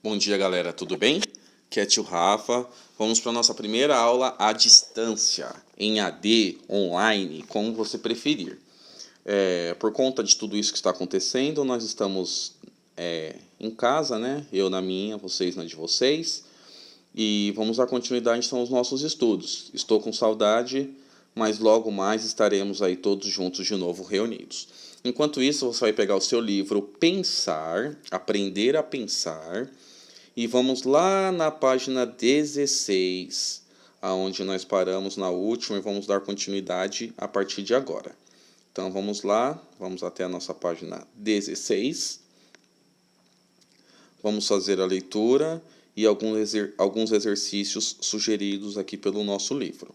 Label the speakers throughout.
Speaker 1: Bom dia, galera, tudo bem? Aqui é tio Rafa. Vamos para a nossa primeira aula à distância, em AD, online, como você preferir. Por conta de tudo isso que está acontecendo, nós estamos em casa, né? Eu na minha, vocês na de vocês. E vamos dar continuidade então aos nossos estudos. Estou com saudade, mas logo mais estaremos aí todos juntos de novo reunidos. Enquanto isso, você vai pegar o seu livro Pensar, Aprender a Pensar, e vamos lá na página 16, aonde nós paramos na última, e vamos dar continuidade a partir de agora. Então vamos lá, vamos até a nossa página 16. Vamos fazer a leitura e alguns exercícios sugeridos aqui pelo nosso livro.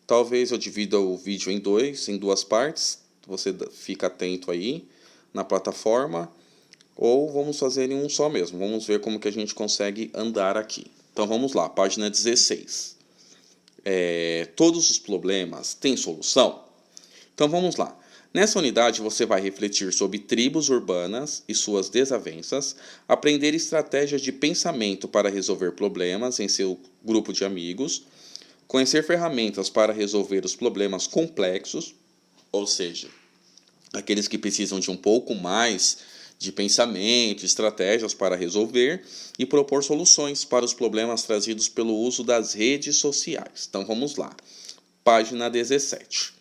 Speaker 1: Talvez eu divida o vídeo em duas partes, você fica atento aí na plataforma, ou vamos fazer em um só mesmo. Vamos ver como que a gente consegue andar aqui. Então vamos lá, página 16. Todos os problemas têm solução? Então vamos lá. Nessa unidade você vai refletir sobre tribos urbanas e suas desavenças, aprender estratégias de pensamento para resolver problemas em seu grupo de amigos, conhecer ferramentas para resolver os problemas complexos, ou seja, aqueles que precisam de um pouco mais de pensamento, estratégias para resolver e propor soluções para os problemas trazidos pelo uso das redes sociais. Então vamos lá. Página 17.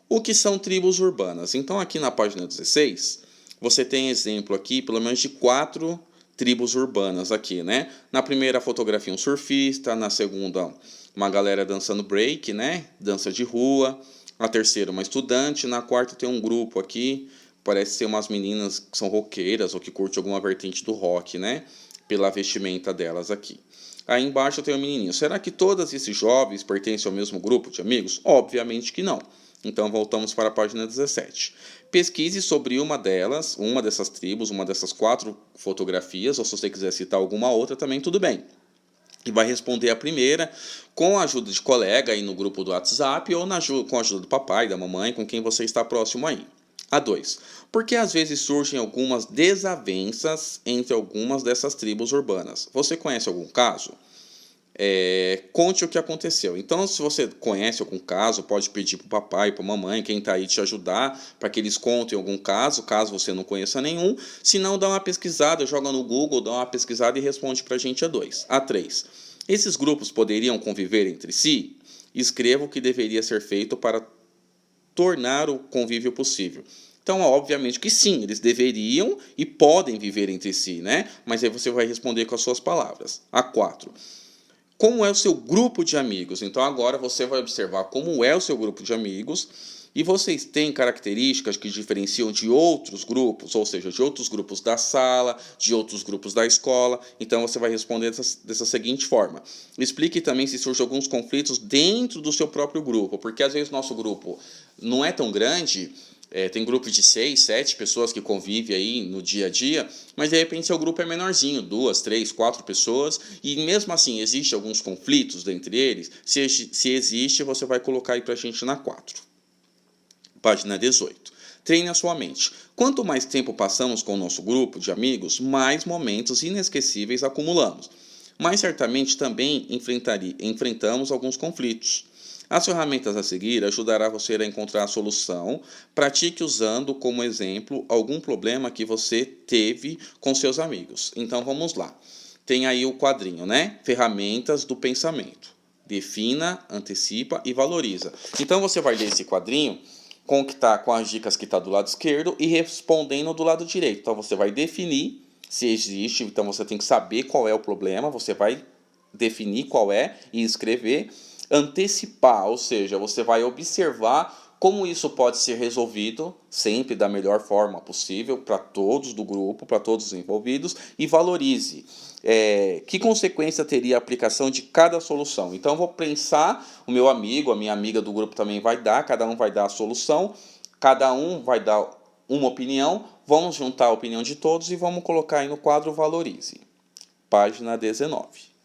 Speaker 1: O que são tribos urbanas? Então aqui na página 16, você tem exemplo aqui, pelo menos de 4 tribos urbanas aqui, né? Na primeira fotografia um surfista, na segunda uma galera dançando break, né? Dança de rua. Na terceira uma estudante, na quarta tem um grupo aqui, parece ser umas meninas que são roqueiras ou que curtem alguma vertente do rock, né? Pela vestimenta delas aqui. Aí embaixo tem um menininho. Será que todos esses jovens pertencem ao mesmo grupo de amigos? Obviamente que não. Então voltamos para a página 17. Pesquise sobre uma dessas tribos, uma dessas 4 fotografias, ou se você quiser citar alguma outra também tudo bem. E vai responder a primeira com a ajuda de colega aí no grupo do WhatsApp ou com a ajuda do papai, da mamãe, com quem você está próximo aí. A 2. Porque às vezes surgem algumas desavenças entre algumas dessas tribos urbanas. Você conhece algum caso? Conte o que aconteceu. Então, se você conhece algum caso, pode pedir para o papai, para a mamãe, quem está aí te ajudar, para que eles contem algum caso você não conheça nenhum. Se não, dá uma pesquisada, joga no Google, dá uma pesquisada e responde para a gente a 2. A 3. Esses grupos poderiam conviver entre si? Escreva o que deveria ser feito para tornar o convívio possível. Então, obviamente que sim, eles deveriam e podem viver entre si, né? Mas aí você vai responder com as suas palavras. A 4. Como é o seu grupo de amigos? Então agora você vai observar como é o seu grupo de amigos e vocês têm características que diferenciam de outros grupos, ou seja, de outros grupos da sala, de outros grupos da escola. Então você vai responder dessa seguinte forma. Explique também se surgem alguns conflitos dentro do seu próprio grupo, porque às vezes nosso grupo não é tão grande. Tem grupos de 6, 7 pessoas que convivem aí no dia a dia, mas de repente seu grupo é menorzinho, 2, 3, 4 pessoas, e mesmo assim existe alguns conflitos entre eles. Se existe, você vai colocar aí pra gente na 4. Página 18. Treine a sua mente. Quanto mais tempo passamos com o nosso grupo de amigos, mais momentos inesquecíveis acumulamos. Mas certamente também enfrentamos alguns conflitos. As ferramentas a seguir ajudará você a encontrar a solução. Pratique usando como exemplo algum problema que você teve com seus amigos. Então vamos lá. Tem aí o quadrinho, né? Ferramentas do pensamento. Defina, antecipa e valoriza. Então você vai ler esse quadrinho com as dicas que está do lado esquerdo e respondendo do lado direito. Então você vai definir se existe, então você tem que saber qual é o problema, você vai definir qual é e escrever. Antecipar, ou seja, você vai observar como isso pode ser resolvido sempre da melhor forma possível para todos do grupo, para todos os envolvidos, e valorize. Que consequência teria a aplicação de cada solução? Então eu vou pensar, o meu amigo, a minha amiga do grupo também vai dar, cada um vai dar a solução, cada um vai dar uma opinião, vamos juntar a opinião de todos e vamos colocar aí no quadro Valorize. Página 19.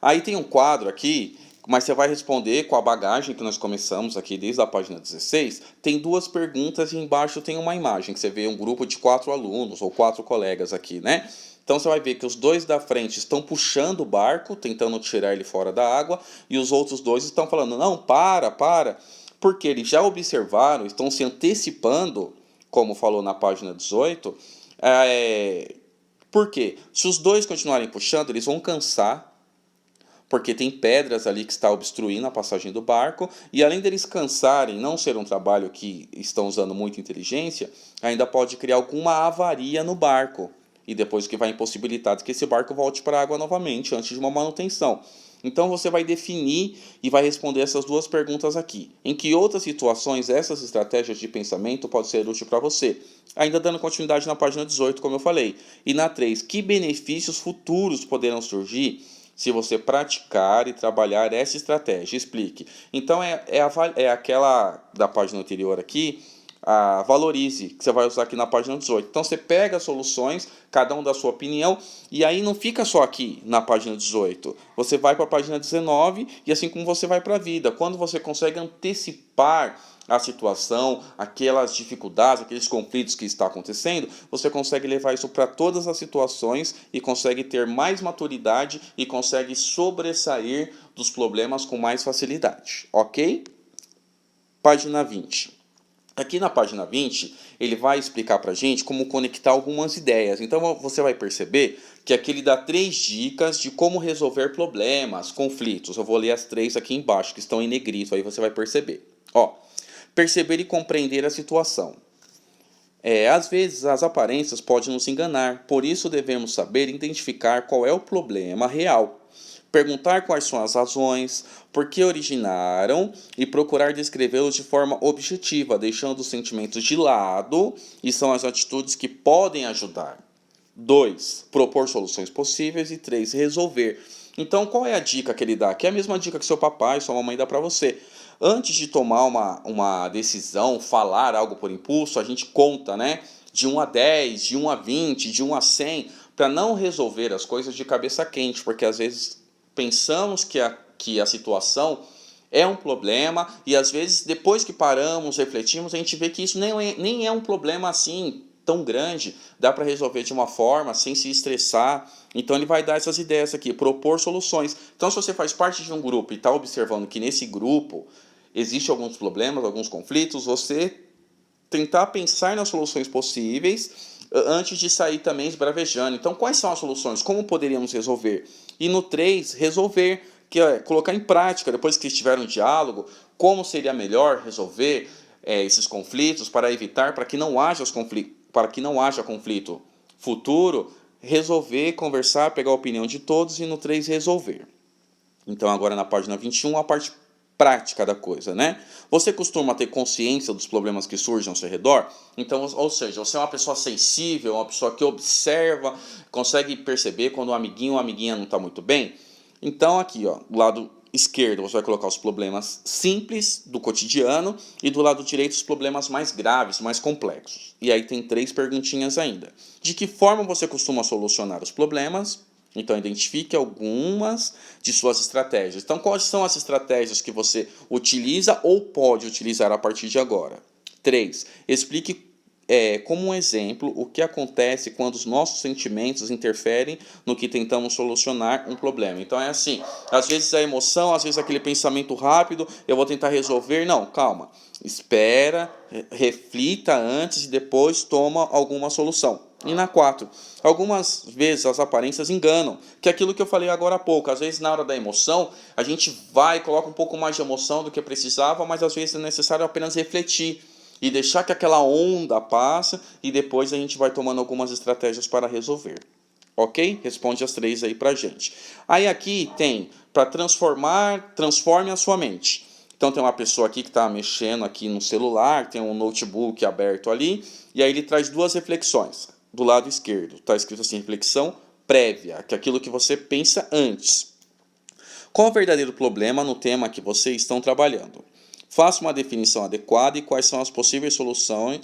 Speaker 1: Aí tem um quadro aqui Mas você vai responder com a bagagem que nós começamos aqui desde a página 16. Tem duas perguntas e embaixo tem uma imagem, que você vê um grupo de 4 alunos ou 4 colegas aqui, né? Então você vai ver que os dois da frente estão puxando o barco, tentando tirar ele fora da água, e os outros dois estão falando, não, para, porque eles já observaram, estão se antecipando, como falou na página 18, por quê? Se os dois continuarem puxando, eles vão cansar, porque tem pedras ali que está obstruindo a passagem do barco, e além deles cansarem, não ser um trabalho que estão usando muita inteligência, ainda pode criar alguma avaria no barco, e depois que vai impossibilitar que esse barco volte para a água novamente, antes de uma manutenção. Então você vai definir e vai responder essas duas perguntas aqui. Em que outras situações essas estratégias de pensamento podem ser úteis para você? Ainda dando continuidade na página 18, como eu falei. E na 3, que benefícios futuros poderão surgir se você praticar e trabalhar essa estratégia? Explique. Então é aquela da página anterior aqui, a valorize, que você vai usar aqui na página 18. Então você pega as soluções, cada um da sua opinião, e aí não fica só aqui na página 18. Você vai para a página 19 e assim como você vai para a vida. Quando você consegue antecipar a situação, aquelas dificuldades, aqueles conflitos que está acontecendo, você consegue levar isso para todas as situações e consegue ter mais maturidade e consegue sobressair dos problemas com mais facilidade, ok? Página 20. Aqui na página 20, ele vai explicar para a gente como conectar algumas ideias. Então você vai perceber que aqui ele dá 3 dicas de como resolver problemas, conflitos. Eu vou ler as 3 aqui embaixo, que estão em negrito, aí você vai perceber. Ó, perceber e compreender a situação. Às vezes as aparências podem nos enganar, por isso devemos saber identificar qual é o problema real. Perguntar quais são as razões, por que originaram e procurar descrevê-los de forma objetiva, deixando os sentimentos de lado, e são as atitudes que podem ajudar. 2. Propor soluções possíveis. E 3. Resolver. Então, qual é a dica que ele dá? Que é a mesma dica que seu papai, sua mamãe dá para você. Antes de tomar uma decisão, falar algo por impulso, a gente conta, né? De 1 a 10, de 1 a 20, de 1 a 100, para não resolver as coisas de cabeça quente, porque às vezes pensamos que a situação é um problema e às vezes depois que paramos, refletimos, a gente vê que isso nem é um problema assim tão grande, dá para resolver de uma forma sem se estressar. Então ele vai dar essas ideias aqui, propor soluções. Então se você faz parte de um grupo e está observando que nesse grupo existem alguns problemas, alguns conflitos, você tentar pensar nas soluções possíveis antes de sair também esbravejando. Então, quais são as soluções? Como poderíamos resolver? E no 3, resolver, que é colocar em prática, depois que estiver um diálogo, como seria melhor resolver esses conflitos para evitar, para que não haja conflito futuro, resolver, conversar, pegar a opinião de todos e no 3 resolver. Então, agora na página 21, a parte prática da coisa, né? Você costuma ter consciência dos problemas que surgem ao seu redor? Então, ou seja, você é uma pessoa sensível, uma pessoa que observa, consegue perceber quando um amiguinho ou amiguinha não está muito bem? Então, aqui, ó, do lado esquerdo, você vai colocar os problemas simples do cotidiano e do lado direito os problemas mais graves, mais complexos. E aí tem 3 perguntinhas ainda. De que forma você costuma solucionar os problemas? Então, identifique algumas de suas estratégias. Então, quais são as estratégias que você utiliza ou pode utilizar a partir de agora? 3. Explique como um exemplo o que acontece quando os nossos sentimentos interferem no que tentamos solucionar um problema. Então, é assim, às vezes a emoção, às vezes aquele pensamento rápido, eu vou tentar resolver. Não, calma. Espera, reflita antes e depois toma alguma solução. E na 4, algumas vezes as aparências enganam, que é aquilo que eu falei agora há pouco. Às vezes na hora da emoção, a gente vai, coloca um pouco mais de emoção do que precisava, mas às vezes é necessário apenas refletir e deixar que aquela onda passe e depois a gente vai tomando algumas estratégias para resolver. Ok? Responde as 3 aí pra gente. Aí aqui tem, para transforme a sua mente. Então tem uma pessoa aqui que está mexendo aqui no celular, tem um notebook aberto ali, e aí ele traz 2 reflexões. Do lado esquerdo está escrito assim, reflexão prévia, que é aquilo que você pensa antes. Qual o verdadeiro problema no tema que vocês estão trabalhando? Faça uma definição adequada e quais são as possíveis soluções,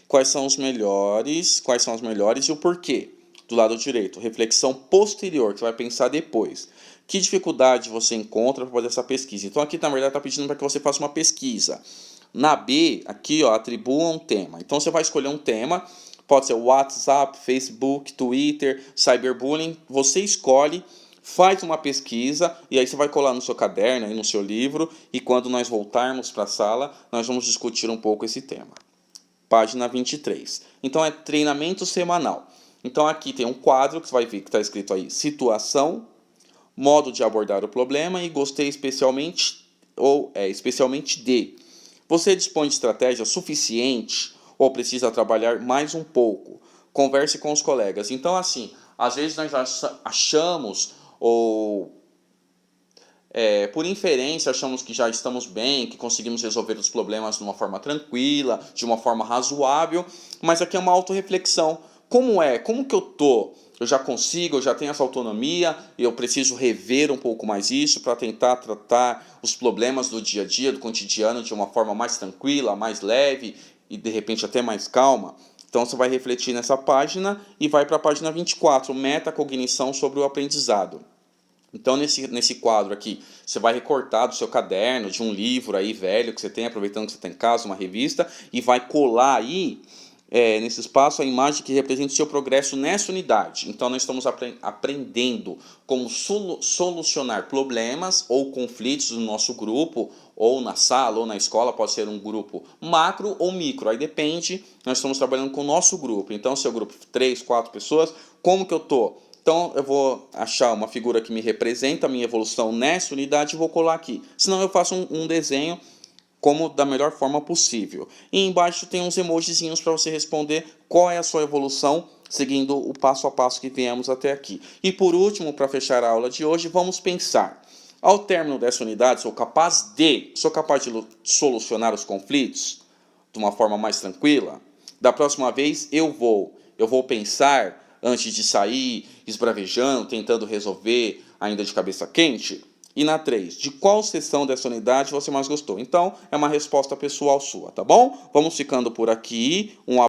Speaker 1: quais são as melhores e o porquê. Do lado direito, reflexão posterior, que você vai pensar depois. Que dificuldade você encontra para fazer essa pesquisa? Então aqui, na verdade, está pedindo para que você faça uma pesquisa. Na B, aqui, ó, atribua um tema. Então você vai escolher um tema, pode ser WhatsApp, Facebook, Twitter, cyberbullying, você escolhe, faz uma pesquisa e aí você vai colar no seu caderno, aí no seu livro, e quando nós voltarmos para a sala, nós vamos discutir um pouco esse tema. Página 23. Então é treinamento semanal. Então aqui tem um quadro que você vai ver que está escrito aí, situação, modo de abordar o problema e gostei especialmente, especialmente de. Você dispõe de estratégia suficiente ou precisa trabalhar mais um pouco? Converse com os colegas. Então, assim, às vezes nós achamos, ou por inferência, achamos que já estamos bem, que conseguimos resolver os problemas de uma forma tranquila, de uma forma razoável, mas aqui é uma autorreflexão. Como que eu tô? Eu já consigo, eu já tenho essa autonomia, e eu preciso rever um pouco mais isso para tentar tratar os problemas do dia a dia, do cotidiano, de uma forma mais tranquila, mais leve e de repente até mais calma. Então você vai refletir nessa página e vai para a página 24, metacognição sobre o aprendizado. Então, nesse quadro aqui, você vai recortar do seu caderno, de um livro aí velho que você tem, aproveitando que você tem em casa, uma revista, e vai colar aí, nesse espaço, a imagem que representa o seu progresso nessa unidade. Então, nós estamos aprendendo como solucionar problemas ou conflitos no nosso grupo, ou na sala, ou na escola, pode ser um grupo macro ou micro, aí depende, nós estamos trabalhando com o nosso grupo. Então, seu grupo, 3, 4 pessoas, como que eu estou? Então, eu vou achar uma figura que me representa a minha evolução nessa unidade e vou colar aqui. Senão, eu faço um desenho como da melhor forma possível. E embaixo tem uns emojizinhos para você responder qual é a sua evolução, seguindo o passo a passo que viemos até aqui. E por último, para fechar a aula de hoje, vamos pensar. Ao término dessa unidade, sou capaz de solucionar os conflitos de uma forma mais tranquila? Da próxima vez, eu vou pensar antes de sair, esbravejando, tentando resolver ainda de cabeça quente? E na 3, de qual sessão dessa unidade você mais gostou? Então, é uma resposta pessoal sua, tá bom? Vamos ficando por aqui.